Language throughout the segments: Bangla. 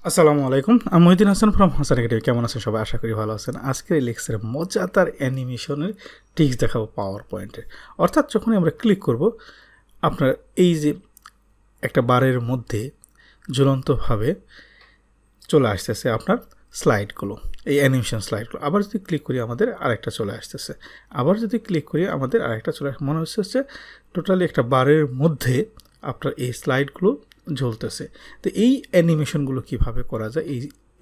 আসসালামু আলাইকুম, আমি মহিউদ্দিন হাসান ফ্রম হাসান একাডেমি। কেমন আছেন সবাই? আশা করি ভালো আছেন। আজকের এই লেকচারে মজাদার অ্যানিমেশনের ট্রিক্স দেখাবো পাওয়ার পয়েন্টে। অর্থাৎ যখনই আমরা ক্লিক করব, আপনার এই যে একটা বারের মধ্যে ঝুলন্তভাবে চলে আসতেছে আপনার স্লাইডগুলো, এই অ্যানিমেশন স্লাইডগুলো। আবার যদি ক্লিক করি আমাদের আরেকটা চলে আসতেছে, আবার যদি ক্লিক করি আমাদের আরেকটা চলে আসে। মনে হচ্ছে টোটালি একটা বারের মধ্যে আপনার এই স্লাইডগুলো ঝুলতেছে। তো এই অ্যানিমেশনগুলো কীভাবে করা যায়,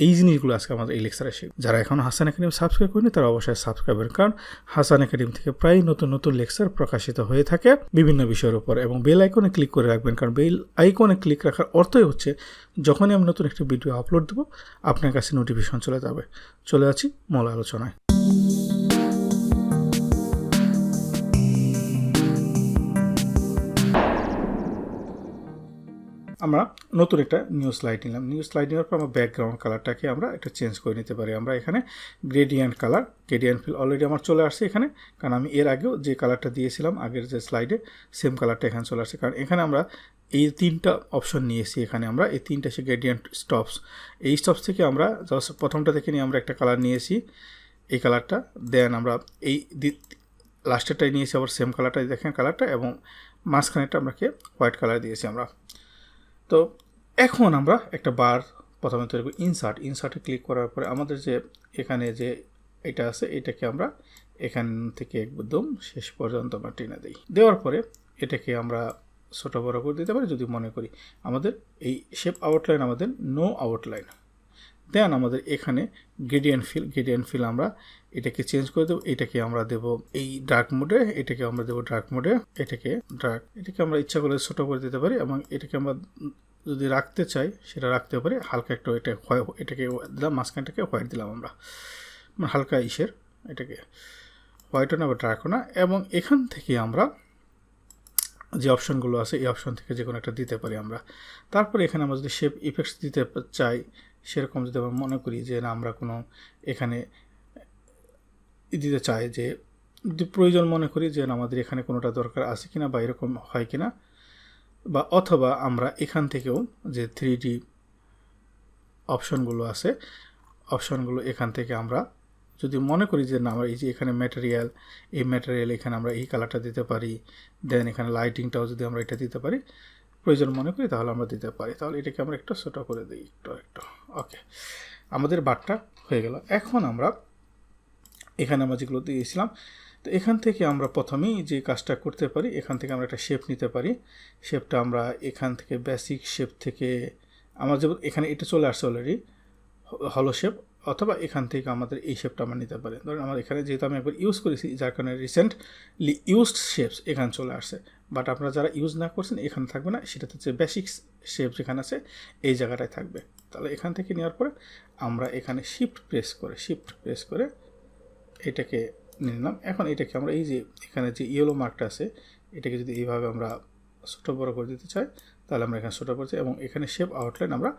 এই জিনিসগুলো আজকে আমাদের এই লেকচারে শিখব। যারা এখন হাসান একাডেমি সাবস্ক্রাইব করেনি তারা অবশ্যই সাবস্ক্রাইব করেন, কারণ হাসান একাডেমি থেকে প্রায় নতুন নতুন লেকচার প্রকাশিত হয়ে থাকে বিভিন্ন বিষয়ের উপর। এবং বেল আইকনে ক্লিক করে রাখবেন, কারণ বেল আইকনে ক্লিক রাখার অর্থই হচ্ছে যখনই আমি নতুন একটা ভিডিও আপলোড দেবো আপনার কাছে নোটিফিকেশন চলে যাবে। চলে আছি মূল আলোচনায়। আমরা নতুন একটা নিউ স্লাইড নিলাম। নিউ স্লাইড নেওয়ার পর আমরা ব্যাকগ্রাউন্ড কালারটাকে আমরা একটা চেঞ্জ করে নিতে পারি। আমরা এখানে gradient colour, gradient fill already আমার চলে আসছে এখানে, কারণ আমি এর আগেও যে কালারটা দিয়েছিলাম আগের যে স্লাইডে সেম কালারটা এখানে চলে আসছে। কারণ এখানে আমরা এই তিনটা অপশন নিয়েছি। এখানে আমরা এই তিনটা সে গ্রেডিয়েন্ট স্টপস, এই স্টপস থেকে আমরা জাস্ট প্রথমটা থেকে নিয়ে আমরা একটা কালার নিয়েছি, এই কালারটা। দেন আমরা এই লাস্টেরটাই নিয়েছি আবার সেম কালারটাই, দেখেন কালারটা, এবং মাঝখানেরটা আমরাকে হোয়াইট কালার দিয়েছি আমরা। তো এখন আমরা একটা বার প্রথমে তৈরি করি। ইনসার্টে ক্লিক করার পরে আমাদের যে এখানে যে এটা আছে এটাকে আমরা এখান থেকে একদম শেষ পর্যন্ত আমরা টেনে দিই। দেওয়ার পরে এটাকে আমরা ছোটো বড়ো করে দিতে পারি যদি মনে করি। আমাদের এই শেপ আউটলাইন আমাদের নো আউটলাইন। দেন আমাদের এখানে গ্রেডিয়েন্ট ফিল আমরা এটাকে চেঞ্জ করে দেবো। এটাকে আমরা দেবো এই ডার্ক মোডে, এটাকে আমরা দেবো ডার্ক মোডে, এটাকে আমরা ইচ্ছা করলে ছোটো করে দিতে পারি। এবং এটাকে আমরা যদি রাখতে চাই সেটা রাখতে পারি। হালকা একটু এটাকে দিলাম, মাঝখানটাকে হোয়াইট দিলাম আমরা, হালকা ইসের, এটাকে হোয়াইটও না বা ডার্কও না। এবং এখান থেকে আমরা যে অপশনগুলো আছে এই অপশন থেকে যে কোনো একটা দিতে পারি আমরা। তারপরে এখানে আমরা যদি শেপ ইফেক্টস দিতে চাই, সেরকম যদি আমরা মনে করি যে না আমরা কোনো এখানে দিতে চাই, যে যদি প্রয়োজন মনে করি যে না আমাদের এখানে কোনোটা দরকার আছে কিনা বা এরকম হয় কিনা, বা অথবা আমরা এখান থেকেও যে 3D অপশনগুলো আছে অপশনগুলো এখান থেকে আমরা যদি মনে করি যে না আমরা এই যে এখানে ম্যাটেরিয়াল, এই ম্যাটেরিয়াল এখানে আমরা এই কালারটা দিতে পারি। দেন এখানে লাইটিংটাও যদি আমরা এটা দিতে পারি প্রয়োজন মনে করি তাহলে আমরা দিতে পারি। তাহলে এটাকে আমরা একটু ছোটো করে দিই, একটু ওকে। আমাদের বারটা হয়ে গেল। এখন আমরা এখানে আমরা যেগুলো দিয়েছিলাম, তো এখান থেকে আমরা প্রথমেই যে কাজটা করতে পারি, এখান থেকে আমরা একটা শেপ নিতে পারি। শেপটা আমরা এখান থেকে বেসিক শেপ থেকে আমার যেমন এখানে এটা চলে আসছে অলরেডি হলো শেপ, অথবা এখান থেকে আমাদের এই শেপটা আমরা নিতে পারি। ধরুন আমার এখানে যেহেতু আমি একবার ইউজ করেছি যার কারণে রিসেন্টলি ইউজড শেপস এখানে চলে আসছে। বাট আপনারা যারা ইউজ না করছেন এখানে থাকবে না, সেটাতে হচ্ছে বেসিক শেপ যেখানে আছে এই জায়গাটায় থাকবে। তাহলে এখান থেকে নেওয়ার পরে আমরা এখানে শিফট প্রেস করে এটাকে নিয়ে নিলাম। এখন এটাকে আমরা এই যে এখানে যে ইয়েলো মার্কটা আছে এটাকে যদি এইভাবে আমরা ছোটো বড়ো করে দিতে চাই তাহলে আমরা এখানে ছোটো করছি। এবং এখানে শেপ আউটলাইন আমরা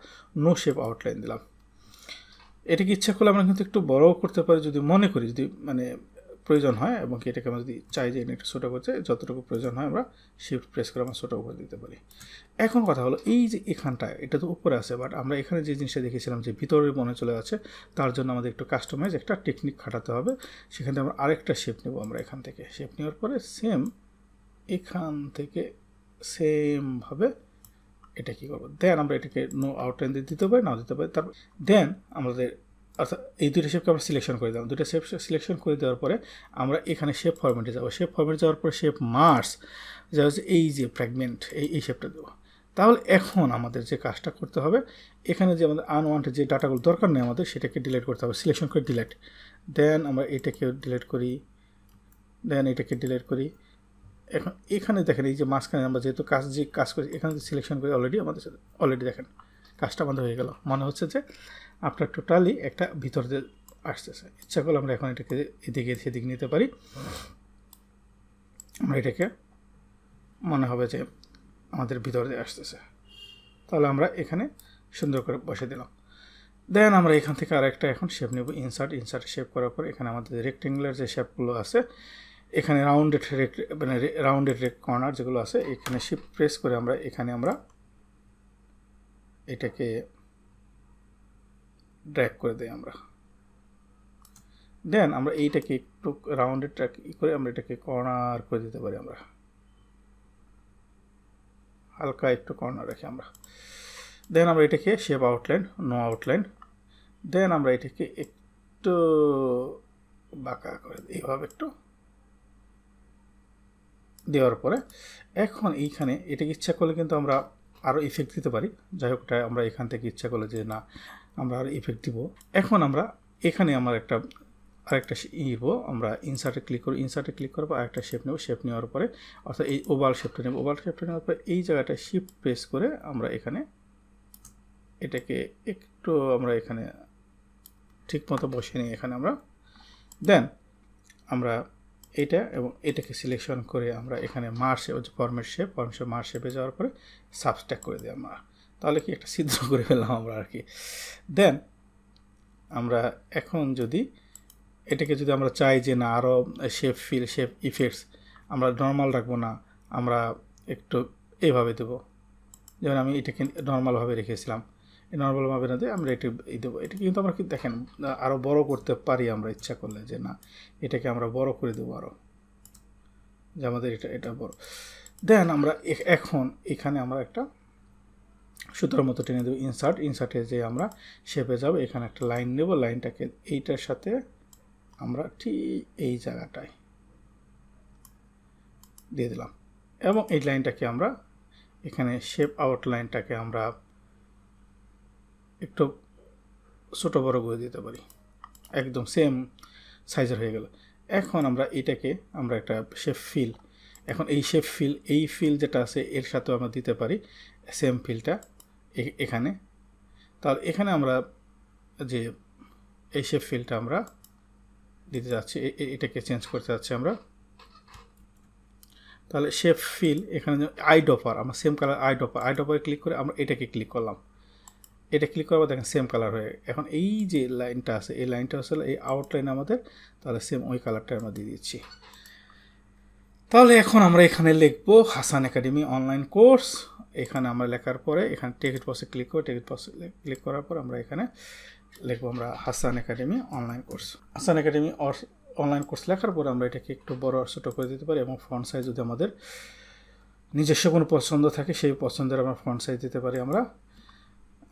নো শেপ আউটলাইন দিলাম। এটাকে ইচ্ছা করলে আমরা কিন্তু একটু বড়ও করতে পারি যদি মনে করি, যদি মানে প্রয়োজন হয়। এবং এটাকে আমরা যদি চাই যে একটু ছোটো করতে, যতটুকু প্রয়োজন হয় আমরা শিফট প্রেস করে আমরা ছোটো করে দিতে পারি। এখন কথা হলো এই যে এখানটা এটা তো উপরে আছে, বাট আমরা এখানে যে জিনিসটা দেখেছিলাম যে ভিতরে মনে চলে যাচ্ছে, তার জন্য আমাদের একটু কাস্টমাইজ একটা টেকনিক খাটাতে হবে। সেখানে আমরা আরেকটা শেপ নেব। আমরা এখান থেকে শেপ নেওয়ার পরে এখান থেকে সেমভাবে এটা কী করবো, দেন আমরা এটাকে নো আউটলাইন দিয়ে দিতে পারি, নাও দিতে পারি। তারপর দেন আমাদের অর্থাৎ এই দুটো শেপকে আমরা সিলেকশন করে দিলাম। দুটো শেপ সিলেকশন করে দেওয়ার পরে আমরা এখানে শেপ ফরম্যাটে যাবো। শেপ ফরম্যাটে যাওয়ার পরে শেপ মার্স যা হচ্ছে এই যে ফ্র্যাগমেন্ট, এই শেপটা দেবো। তাহলে এখন আমাদের যে কাজটা করতে হবে, এখানে যে আমাদের আনওয়ান্টেড যে ডাটাগুলো দরকার নেই আমাদের সেটাকে ডিলিট করতে হবে। সিলেকশন করে ডিলিট, দেন আমরা এটাকে ডিলিট করি, দেন এটাকে ডিলিট করি। এখন এখানে দেখেন এই যে মাঝখানে আমরা যেহেতু কাজ করি এখানে সিলেকশন করে অলরেডি দেখেন কাজটা আমাদের হয়ে গেল। মনে হচ্ছে যে আপনার টোটালি একটা ভিতর দিয়ে আসতেছে। ইচ্ছা করলে আমরা এখন এটাকে এদিকে সেদিকে নিতে পারি। আমরা এটাকে মনে হবে যে আমাদের ভিতর দিয়ে আসতেছে, তাহলে আমরা এখানে সুন্দর করে বসে দিলাম। দেন আমরা এখান থেকে আরেকটা এখন শেপ নেব। ইনসার্টে শেপ করার পর এখানে আমাদের রেক্টেঙ্গুলার যে শেপগুলো আছে, এখানে রাউন্ডেড কর্নার যেগুলো আছে এখানে শিফট প্রেস করে আমরা এখানে আমরা এটাকে ড্র্যাগ করে দেই আমরা। দেন আমরা এইটাকে একটু রাউন্ডেড করে আমরা এটাকে কর্নার করে দিতে পারি আমরা, হালকা একটু কর্নার রেখে আমরা। দেন আমরা এটাকে শেপ আউটলাইন, নো আউটলাইন। দেন আমরা এটাকে একটু বাঁকা করে দিই এইভাবে একটু দেওয়ার পরে এখন এইখানে এটাকে ইচ্ছা করলে কিন্তু আমরা আরও ইফেক্ট দিতে পারি। যাই হোক, আমরা এখান থেকে ইচ্ছা করলে যে না আমরা আরও ইফেক্ট দিব। এখন আমরা এখানে আমার আরেকটা নিব, আমরা ইনসার্টে ক্লিক করি, ইনসার্টে ক্লিক করবো, আরেকটা শেপ নেব, শেপ নেওয়ার পরে অর্থাৎ এই ওভাল শেপটা নেব, ওভাল শেপটা নেওয়ার পরে এই জায়গাটা শিফট প্রেস করে আমরা এখানে এটাকে একটু আমরা এখানে ঠিক মতো বসিয়ে নিই এখানে আমরা। দেন আমরা এটা এবং এটাকে সিলেকশন করে আমরা এখানে mark shape, format shape mark শেপে যাওয়ার পরে সাবস্ট্যাক্ট করে দিই আমরা। তাহলে কি একটা ছিদ্র করে ফেললাম আমরা আর কি। দেন আমরা এখন যদি এটাকে যদি আমরা চাই যে না আরও শেপ ফিল, শেপ ইফেক্টস আমরা নর্মাল রাখবো না, আমরা একটু এইভাবে দেবো, যেমন আমি এটাকে নর্মালভাবে রেখেছিলাম, এই নর্মালভাবে না দিয়ে আমরা এটা দেবো। এটা কিন্তু আমরা দেখেন আরও বড় করতে পারি আমরা ইচ্ছা করলে, যে না এটাকে আমরা বড় করে দেবো আরও, যে আমাদের এটা বড়। দেন আমরা এখন এখানে আমরা একটা সুতোর মতো টেনে দেবো, ইনসার্টে যে আমরা শেপে যাব, এখানে একটা লাইন নেব, লাইনটাকে এইটার সাথে আমরা ঠিক এই জায়গাটায় দিয়ে দিলাম এবং এই লাইনটাকে আমরা এখানে শেপ আউটলাইনটাকে আমরা একটু ছোটো বড়ো করে দিতে পারি, একদম সেম সাইজের হয়ে গেল। এখন আমরা এটাকে আমরা একটা শেপ ফিল, এখন এই শেপ ফিল, এই ফিল যেটা আছে এর সাথেও আমরা দিতে পারি সেম ফিলটা এখানে। তাহলে এখানে আমরা যে এই শেপ ফিলটা আমরা দিতে যাচ্ছি, এটাকে চেঞ্জ করতে যাচ্ছি আমরা। তাহলে শেপ ফিল এখানে আইডপার, আমরা সেম কালার আইডপারে ক্লিক করে আমরা এটাকে ক্লিক করলাম, এটা ক্লিক করবো, দেখেন সেম কালার হয়ে। এখন এই যে লাইনটা আছে, এই লাইনটা আসলে এই আউটলাইন আমাদের, তাহলে সেম ওই কালারটা আমরা দিয়ে দিচ্ছি। তাহলে এখন আমরা এখানে লিখবো হাসান একাডেমি অনলাইন কোর্স। এখানে আমরা লেখার পরে এখানে টেক্সট বক্সে ক্লিক করে, টেক্সট বক্সে ক্লিক করার পর আমরা এখানে লিখবো আমরা Hasan academy online course. Hasan academy online course লেখার পর আমরা এটাকে একটু বড় ছোটো করে দিতে পারি এবং ফন্ট সাইজ যদি আমাদের নিজস্ব কোনো পছন্দ থাকে সেই পছন্দের আমরা ফন্ট সাইজ দিতে পারি আমরা।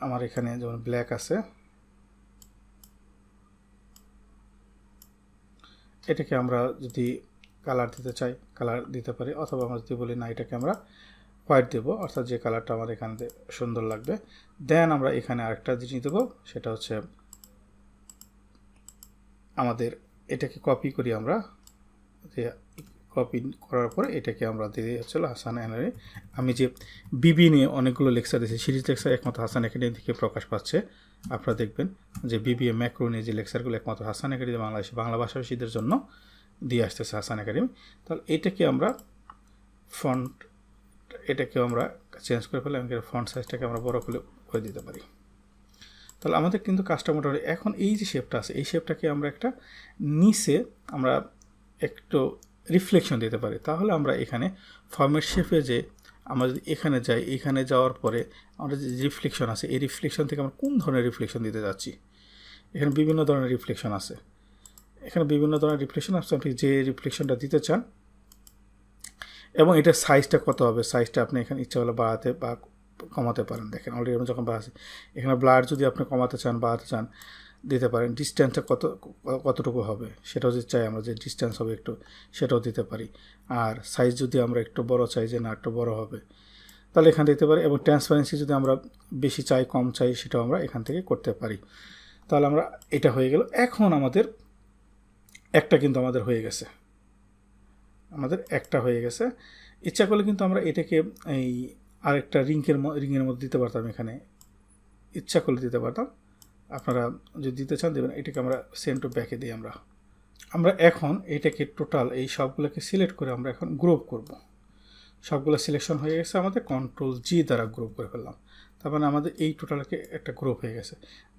আমার এখানে যেমন ব্ল্যাক আছে, এটাকে আমরা যদি কালার দিতে চাই কালার দিতে পারি, অথবা আমরা যদি বলি না এটাকে আমরা হোয়াইট দেবো, অর্থাৎ যে কালারটা আমার এখানে সুন্দর লাগবে। দেন আমরা এখানে আরেকটা জিনিস দেবো, সেটা হচ্ছে আমাদের এটাকে কপি করি আমরা, যে কপি করার পরে এটাকে আমরা দিয়ে হচ্ছিল হাসান একাডেমি। আমি যে বিবি নিয়ে অনেকগুলো লেকচার দিয়েছি, সিরিজ লেকচার একমাত্র হাসান একাডেমি থেকে প্রকাশ পাচ্ছে। আপনারা দেখবেন যে বিবিএ ম্যাক্রো নিয়ে যে লেকচারগুলো একমাত্র হাসান একাডেমি বাংলা ভাষাভাষীদের জন্য দিয়ে আসতেছে হাসান একাডেমি। তাহলে এটাকে আমরা ফন্ট, এটাকেও আমরা চেঞ্জ করে ফেলে, আমাকে ফন্ট সাইজটাকে আমরা বড় করে দিতে পারি। তাহলে আমাদের কিন্তু কাজটা মোটামুটি। এখন এই যে শেপটা আছে, এই শেপটাকে আমরা একটা নিচে আমরা একটু রিফ্লেকশন দিতে পারি। তাহলে আমরা এখানে ফরম্যাট শেপে যে আমরা যদি এখানে যাই, এখানে যাওয়ার পরে আমরা যে রিফ্লেকশন আছে, এই রিফ্লেকশন থেকে আমরা কোন ধরনের রিফ্লেকশন দিতে যাচ্ছি, এখানে বিভিন্ন ধরনের রিফ্লেকশন আছে, এখানে বিভিন্ন ধরনের রিফ্লেকশন আছে, আপনি যে রিফ্লেকশনটা দিতে চান এবং এটার সাইজটা কত হবে, সাইজটা আপনি এখানে ইচ্ছা হলে বাড়াতে বা কমাতে পারেন। দেখেন অলরেডি আমি যখন বাড়াচ্ছি, এখানে ব্লার যদি আপনি কমাতে চান বাড়াতে চান দিতে পারেন। ডিস্টেন্সটা কতটুকু হবে সেটাও যদি চাই আমরা, যে ডিস্টেন্স হবে একটু, সেটাও দিতে পারি। আর সাইজ যদি আমরা একটু বড় চাই, যে না একটু বড় হবে, তাহলে এখানে দিতে পারি। এবং ট্রান্সপারেন্সি যদি আমরা বেশি চাই কম চাই সেটাও আমরা এখান থেকে করতে পারি। তাহলে আমরা এটা হয়ে গেল। এখন আমাদের একটা কিন্তু আমাদের হয়ে গেছে, আমাদের একটা হয়ে গেছে। ইচ্ছা করলে কিন্তু আমরা এটাকে এই আরেকটা রিংয়ের মধ্যে দিতে পারতাম, এখানে ইচ্ছা করলে দিতে পারতাম। আপনারা যদি দিতে চান দেবেন। এটাকে আমরা সেন্ড টু ব্যাকে দিই আমরা এখন এটাকে টোটাল এই সবগুলোকে সিলেক্ট করে আমরা এখন গ্রুপ করব। সবগুলো সিলেকশন হয়ে গেছে, আমাদের Ctrl+G দ্বারা গ্রুপ করে ফেললাম। তার মানে আমাদের এই টোটালকে একটা গ্রুপ হয়ে গেছে।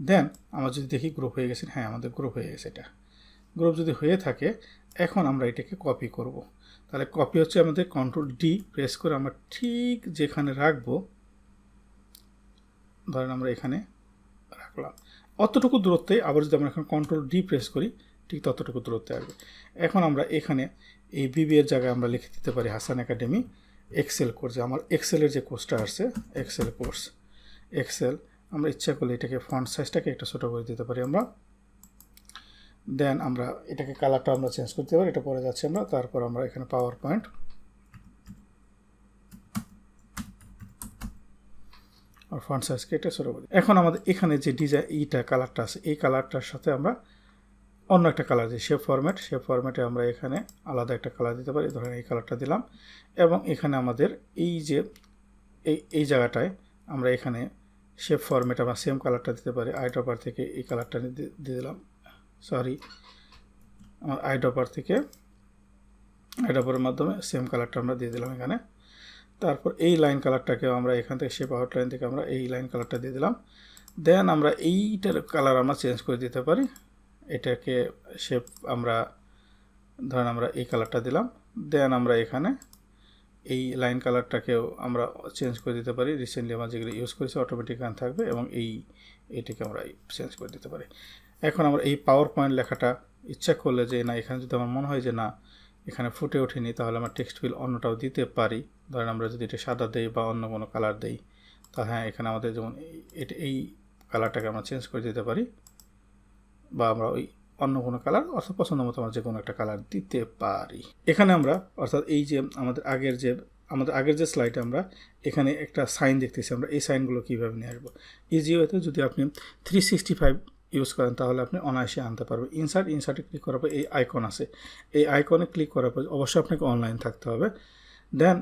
দেন আমরা যদি দেখি গ্রুপ হয়ে গেছে, হ্যাঁ আমাদের গ্রুপ হয়ে গেছে। এটা গ্রুপ যদি হয়ে থাকে, এখন আমরা এটাকে কপি করব। তাহলে কপি হচ্ছে আমাদের Ctrl+D প্রেস করে আমরা ঠিক যেখানে রাখবো, ধরেন আমরা এখানে রাখলাম। অতটুকু দূরত্বে আবার যদি আমরা এখন কন্ট্রোল ডি প্রেস করি ঠিক ততটুকু দূরত্বে আসবে। এখন আমরা এখানে এই বিবি এর জায়গায় আমরা লিখে দিতে পারি হাসান একাডেমি এক্সেল কোর্স। আমার এক্সেলের যে কোর্সটা আসছে এক্সেল কোর্স, এক্সেল আমরা ইচ্ছা করলে এটাকে ফন্ট সাইজটাকে একটু ছোটো করে দিতে পারি আমরা। দেন আমরা এটাকে কালারটা আমরা চেঞ্জ করতে পারি, এটা পরে যাচ্ছে আমরা। তারপর আমরা এখানে পাওয়ার পয়েন্ট আর ফন্ট সাইজকে এটা ছোটো করি। এখন আমাদের এখানে যে ডিজাইন এইটা কালারটা আছে এই কালারটার সাথে আমরা অন্য একটা কালার দিই, শেপ ফরম্যাটে আমরা এখানে আলাদা একটা কালার দিতে পারি, ধরেন এই কালারটা দিলাম। এবং এখানে আমাদের এই যে এই জায়গাটায় আমরা এখানে শেপ ফরম্যাটে আমরা সেম কালারটা দিতে পারি। আইড্রপার থেকে এই কালারটা দিয়ে দিলাম, সরি আমার আইড্রপারের মাধ্যমে সেম কালারটা আমরা দিয়ে দিলাম এখানে। তারপর এই লাইন কালারটাকেও আমরা এখান থেকে শেপ আউটলাইন থেকে আমরা এই লাইন কালারটা দিয়ে দিলাম। দেন আমরা এইটার কালার আমরা চেঞ্জ করে দিতে পারি, এটাকে শেপ আমরা ধরেন আমরা এই কালারটা দিলাম। দেন আমরা এখানে এই লাইন কালারটাকেও আমরা চেঞ্জ করে দিতে পারি, রিসেন্টলি আমরা যেগুলো ইউজ করেছি অটোমেটিক গান থাকবে এবং এইটাকে আমরা চেঞ্জ করে দিতে পারি। এখন আমরা এই পাওয়ার পয়েন্ট লেখাটা ইচ্ছা করলে যে না এখানে যদি আমার মনে হয় যে না এখানে ফুটে ওঠেনি তাহলে আমরা টেক্সট ফিল অন্যটাও দিতে পারি। ধরেন আমরা যদি এটা সাদা দেই বা অন্য কোনো কালার দেই তাহলে হ্যাঁ এখানে আমাদের যেমন এই কালারটাকে আমরা চেঞ্জ করে দিতে পারি বা আমরা ওই অন্য কোনো কালার অর্থাৎ পছন্দ মতো আমরা যে কোনো একটা কালার দিতে পারি। এখানে আমরা অর্থাৎ এই যে আমাদের আগের যে স্লাইডে আমরা এখানে একটা সাইন দেখতেছি, আমরা এই সাইনগুলো কীভাবে নিয়ে আসবো। ইজি ওয়েতে যদি আপনি 365 ইউজ করেন তাহলে আপনি অনায়াসে আনতে পারবেন। ইনসার্টে ক্লিক করার পর এই আইকন আছে, এই আইকনে ক্লিক করার পর অবশ্যই আপনাকে অনলাইন থাকতে হবে। দেন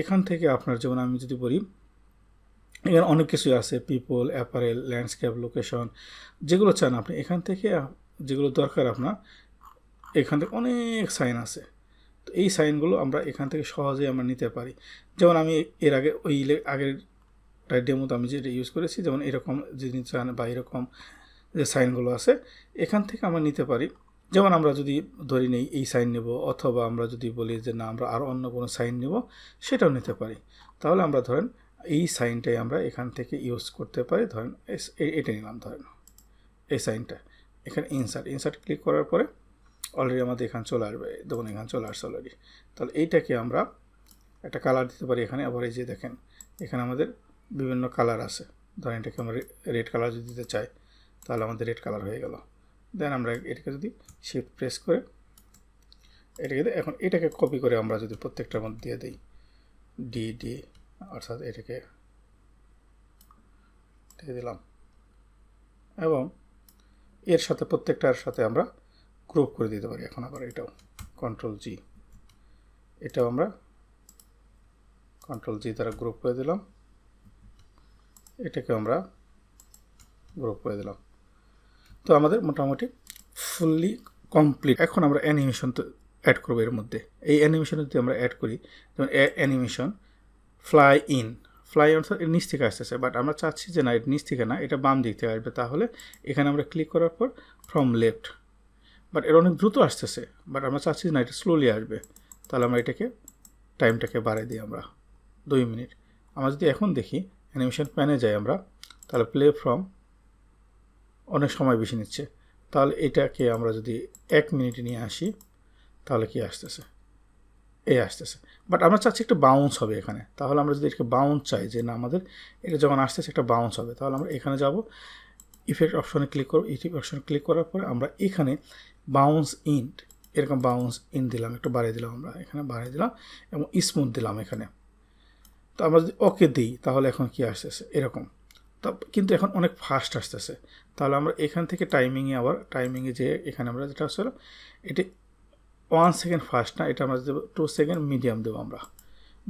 এখান থেকে আপনার যেমন আমি যদি বলি এখানে অনেক কিছুই আছে, পিপল, অ্যাপারেল, ল্যান্ডস্কেপ, লোকেশন, যেগুলো চান আপনি এখান থেকে, যেগুলো দরকার আপনার এখান থেকে অনেক সাইন আছে। তো এই সাইনগুলো আমরা এখান থেকে সহজেই আমরা নিতে পারি। যেমন আমি এর আগে আগের ডেমোতে আমি যেটা ইউজ করেছি যেমন এরকম যদি চান বা এরকম যে সাইনগুলো আছে এখান থেকে আমরা নিতে পারি। যেমন আমরা যদি ধরি নেই এই সাইন নেব, অথবা আমরা যদি বলি যে না আমরা আর অন্য কোনো সাইন নেব সেটাও নিতে পারি। তাহলে আমরা ধরেন এই সাইনটাই আমরা এখান থেকে ইউজ করতে পারি। ধরেন এটা নিলাম, ধরেন এই সাইনটা এখানে ইনসার্ট ক্লিক করার পরে অলরেডি আমাদের এখানে চলে আসবে, দেখুন এখানে চলে আসছে অলরেডি। তাহলে এইটাকে আমরা একটা কালার দিতে পারি এখানে। আবার এই যে দেখেন এখানে আমাদের বিভিন্ন কালার আছে, ধরেন এটাকে আমরা রেড কালার যদি দিতে চাই তাহলে আমাদের রেড কালার হয়ে গেল। দেন আমরা এটাকে যদি শিফট প্রেস করে এটাকে কপি করে আমরা যদি প্রত্যেকটার মধ্যে দিয়ে দিই ডি অর্থাৎ এটাকে দিয়ে দিলাম এবং এর সাথে প্রত্যেকটার সাথে আমরা গ্রুপ করে দিতে পারি। এখন আবার এটাও কন্ট্রোল জি, এটাও আমরা কন্ট্রোল জি দ্বারা গ্রুপ করে দিলাম, এটাকে আমরা গ্রুপ করে দিলাম। তো আমাদের মোটামুটি ফুললি কমপ্লিট। এখন আমরা অ্যানিমেশন তো অ্যাড করবো এর মধ্যে। এই অ্যানিমেশন যদি আমরা অ্যাড করি যেমন অ্যানিমেশন ফ্লাই অর্থাৎ এর নিচ থেকে আসতেছে, বাট আমরা চাচ্ছি যে না এর নিচ থেকে না, এটা বাম দিক থেকে আসবে। তাহলে এখানে আমরা ক্লিক করার পর ফ্রম লেফট, বাট এর অনেক দ্রুত আসতেছে, বাট আমরা চাচ্ছি না এটা স্লোলি আসবে। তাহলে আমরা এটাকে টাইমটাকে বাড়িয়ে দিই আমরা 2 মিনিট। আমরা যদি এখন দেখি অ্যানিমেশন প্যানে যাই আমরা, তাহলে প্লে ফ্রম অনেক সময় বেশি নিচ্ছে। তাহলে এটাকে আমরা যদি 1 মিনিটে নিয়ে আসি তাহলে কি আসতেছে, আসতেছে। বাট আমরা চাচ্ছি একটা বাউন্স হবে এখানে। তাহলে আমরা যদি এটাকে বাউন্স চাই যে না আমাদের এটা যখন আসতেছে একটা বাউন্স হবে, তাহলে আমরা এখানে যাব, ইফেক্ট অপশনে ক্লিক করব। ইফেক্ট অপশনে ক্লিক করার পরে আমরা এখানে বাউন্স ইন, এরকম বাউন্স ইন দিলাম, একটু বাড়িয়ে দিলাম, আমরা এখানে বাড়িয়ে দিলাম এবং স্মুথ দিলাম এখানে। তো আমরা যদি ওকে দিই তাহলে এখন কি আসতেছে এরকম, তো কিন্তু এখন অনেক ফাস্ট আসতেছে। তাহলে আমরা এখান থেকে টাইমিংয়ে যে এখানে আমরা যেটা আসছিল এটি 1 সেকেন্ড ফাস্ট না, এটা আমরা দেবো 2 সেকেন্ড মিডিয়াম দেবো, আমরা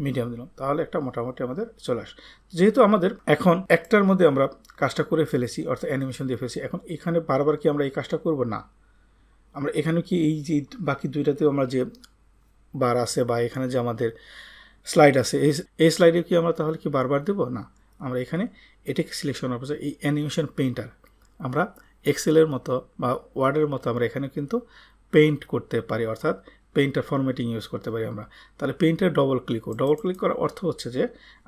মিডিয়াম দিলাম। তাহলে একটা মোটামুটি আমাদের চলে আসে। যেহেতু আমাদের এখন একটার মধ্যে আমরা কাজটা করে ফেলেছি অর্থাৎ অ্যানিমেশন দিয়ে ফেলেছি, এখন এখানে বারবার কি আমরা এই কাজটা করব না, আমরা এখানে কি এই যে বাকি দুইটাতেও আমরা যে বার আছে বা এখানে যে আমাদের স্লাইড আছে এই স্লাইডে কি আমরা তাহলে কি বারবার দেবো না, আমরা এখানে এটাকে সিলেকশন করার পর এই অ্যানিমেশন পেইন্টার আমরা এক্সেলের মতো বা ওয়ার্ডের মতো আমরা এখানে কিন্তু পেইন্ট করতে পারি, অর্থাৎ পেইন্টার ফরম্যাটিং ইউজ করতে পারি আমরা। তাহলে পেইন্টার ডবল ক্লিক করার অর্থ হচ্ছে যে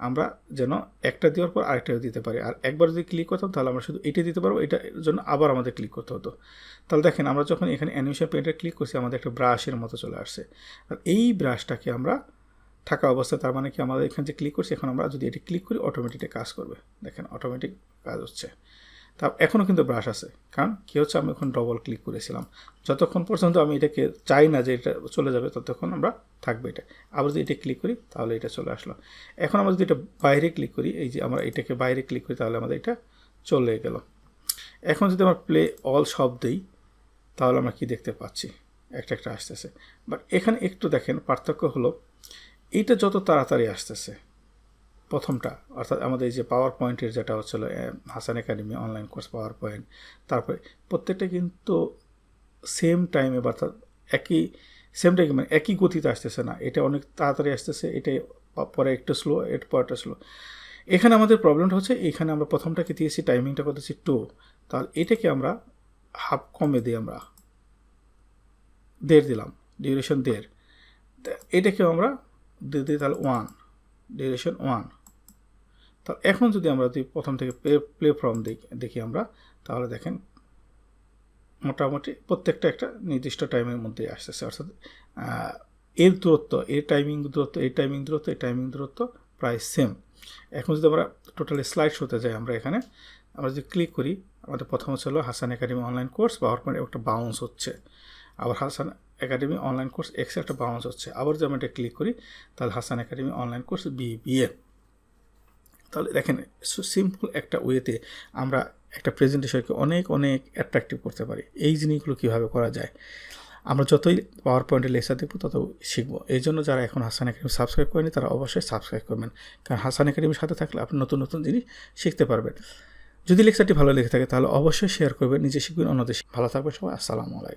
আমরা যেন একটা দেওয়ার পর আরেকটা দিতে পারি। আর একবার যদি ক্লিক করতাম তাহলে আমরা শুধু এটা দিতে পারবো, এটার জন্য আবার আমাদের ক্লিক করতে হতো। তাহলে দেখেন আমরা যখন এখানে অ্যানিমেশন পেইন্টার ক্লিক করছি আমাদের একটা ব্রাশের মতো চলে আসছে। আর এই ব্রাশটাকে আমরা থাকা অবস্থায়, তার মানে কি আমাদের এখানে যে ক্লিক করছি, এখন আমরা যদি এটি ক্লিক করি অটোমেটিক কাজ করবে। দেখেন অটোমেটিক কাজ হচ্ছে। তা এখনও কিন্তু ব্রাশ আছে, কারণ কী হচ্ছে আমি এখন ডবল ক্লিক করেছিলাম। যতক্ষণ পর্যন্ত আমি এটাকে চাই না যে এটা চলে যাবে ততক্ষণ আমরা থাকবে এটা। আবার যদি এটা ক্লিক করি তাহলে এটা চলে আসলো। এখন আমরা যদি এটা বাইরে ক্লিক করি, এই যে আমরা এটাকে বাইরে ক্লিক করি তাহলে আমাদের এটা চলে গেল। এখন যদি আমরা প্লে অল সব দিই তাহলে আমরা কি দেখতে পাচ্ছি, একটা আসতেছে। বাট এখানে একটু দেখেন পার্থক্য হলো, এইটা যত তাড়াতাড়ি আসতেছে প্রথমটা, অর্থাৎ আমাদের এই যে পাওয়ার পয়েন্টের যেটা হচ্ছিল Hasan academy online course power point, তারপরে প্রত্যেকটা কিন্তু সেম টাইমে বা সেম টাইমে মানে একই গতিতে আসতেছে না, এটা অনেক তাড়াতাড়ি আসতেছে, এটা পরে একটু স্লো, এর পরটা স্লো। এখানে আমাদের প্রবলেমটা হচ্ছে, এখানে আমরা প্রথমটাকে দিয়েছি টাইমিংটা করতেছি 2, তাহলে এটাকে আমরা হাফ কমে দিই, আমরা 1.5 দিলাম, ডিউরেশন 1.5। এটাকেও আমরা দিয়ে দিই তাহলে 1, ডিউরেশন 1। তাহলে এখন যদি আমরা যদি প্রথম থেকে প্লে ফ্রম দেখি আমরা, তাহলে দেখেন মোটামুটি প্রত্যেকটা একটা নির্দিষ্ট টাইমের মধ্যেই আসতেছে, অর্থাৎ এর দূরত্ব, এর টাইমিং দূরত্ব প্রায় সেম। এখন যদি আমরা টোটালি স্লাইড শোতে যাই, আমরা যদি ক্লিক করি, আমাদের প্রথম ছিল Hasan academy online course power point একটা বাউন্স হচ্ছে, আবার হাসান একাডেমি অনলাইন কোর্স এক্সে একটা বাউন্স হচ্ছে, আবার যদি আমরা এটা ক্লিক করি তাহলে Hasan academy online course BBA। তাহলে দেখেন সিম্পল একটা ওয়েতে আমরা একটা প্রেজেন্টেশনকে অনেক অ্যাট্রাকটিভ করতে পারি। এই জিনিসগুলো কীভাবে করা যায়, আমরা যতই পাওয়ার পয়েন্টের লেকচার দেখব তত শিখবো। এই জন্য যারা এখন হাসান একাডেমি সাবস্ক্রাইব করেনি তারা অবশ্যই সাবস্ক্রাইব করবেন, কারণ হাসান একাডেমির সাথে থাকলে আপনি নতুন জিনিস শিখতে পারবেন। যদি লেকচারটি ভালো লেগে থাকে তাহলে অবশ্যই শেয়ার করবেন, নিজে শিখবেন, অন্যদের ভালো থাকবেন সবাই। আসসালামু আলাইকুম।